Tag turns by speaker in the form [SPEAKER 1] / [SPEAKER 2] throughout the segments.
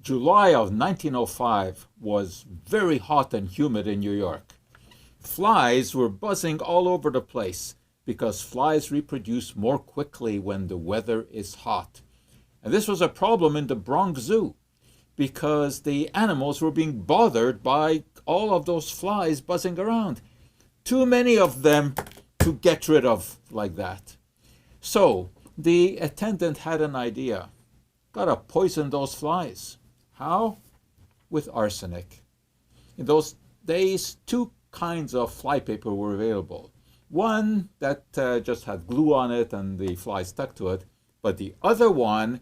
[SPEAKER 1] July of 1905 was very hot and humid in New York. Flies were buzzing all over the place because flies reproduce more quickly when the weather is hot. And this was a problem in the Bronx Zoo because the animals were being bothered by all of those flies buzzing around. Too many of them to get rid of like that. So the attendant had an idea. Gotta poison those flies. How? With arsenic. In those days, two kinds of flypaper were available. One that just had glue on it and the flies stuck to it, but the other one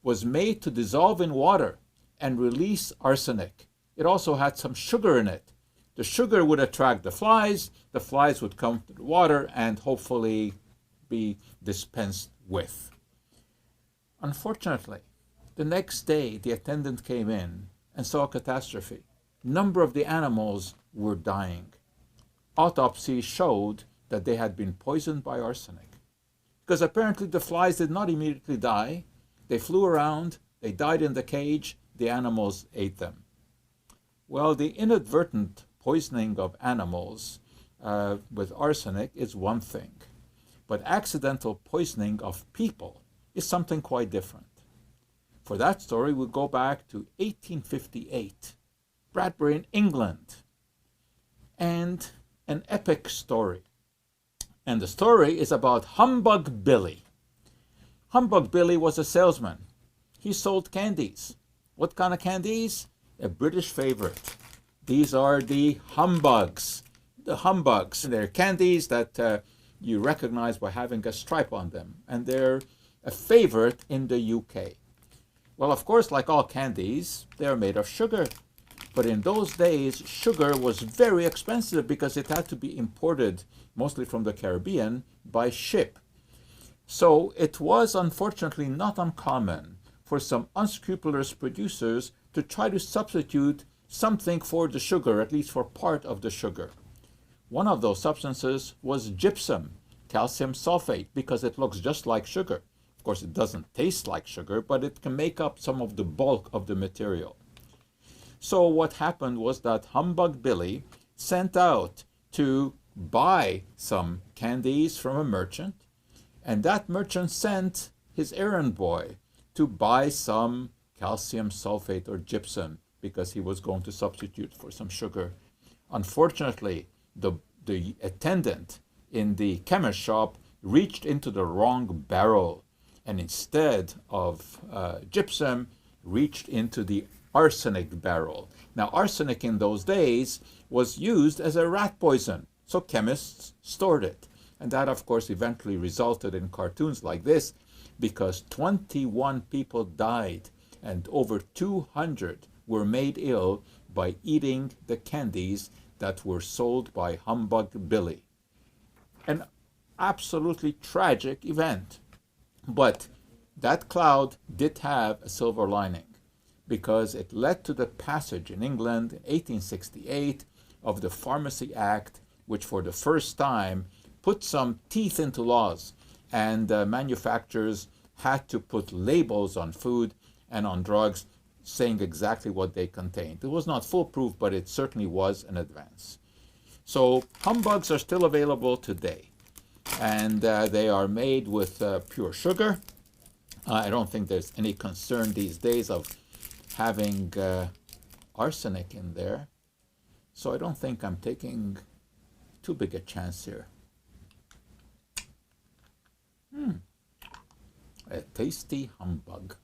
[SPEAKER 1] was made to dissolve in water and release arsenic. It also had some sugar in it. The sugar would attract the flies would come to the water and hopefully be dispensed with. Unfortunately, the next day the attendant came in and saw a catastrophe. A number of the animals were dying. Autopsy showed that they had been poisoned by arsenic. Because apparently the flies did not immediately die. They flew around, they died in the cage, the animals ate them. Well, the inadvertent poisoning of animals with arsenic is one thing, but accidental poisoning of people is something quite different. For that story, we'll go back to 1858, Bradbury in England, and an epic story. And the story is about Humbug Billy. Humbug Billy was a salesman. He sold candies. What kind of candies? A British favorite. These are the humbugs. The humbugs. They're candies that you recognize by having a stripe on them. And they're a favorite in the UK. Well, of course, like all candies, they're made of sugar. But in those days, sugar was very expensive because it had to be imported, mostly from the Caribbean, by ship. So it was unfortunately not uncommon for some unscrupulous producers to try to substitute something for the sugar, at least for part of the sugar. One of those substances was gypsum, calcium sulfate, because it looks just like sugar. Of course, it doesn't taste like sugar, but it can make up some of the bulk of the material. So what happened was that Humbug Billy sent out to buy some candies from a merchant, and that merchant sent his errand boy to buy some calcium sulfate or gypsum because he was going to substitute for some sugar. Unfortunately, the attendant in the chemist shop reached into the wrong barrel, and instead of gypsum, reached into the arsenic barrel. Now, arsenic in those days was used as a rat poison, so chemists stored it. And that, of course, eventually resulted in cartoons like this, because 21 people died and over 200 were made ill by eating the candies that were sold by Humbug Billy. An absolutely tragic event. But that cloud did have a silver lining, because it led to the passage in England in 1868 of the Pharmacy Act, which for the first time put some teeth into laws, and manufacturers had to put labels on food and on drugs saying exactly what they contained. It was not foolproof, but it certainly was an advance. So humbugs are still available today, and they are made with pure sugar. I don't think there's any concern these days of having arsenic in there, so I don't think I'm taking too big a chance here. A tasty humbug.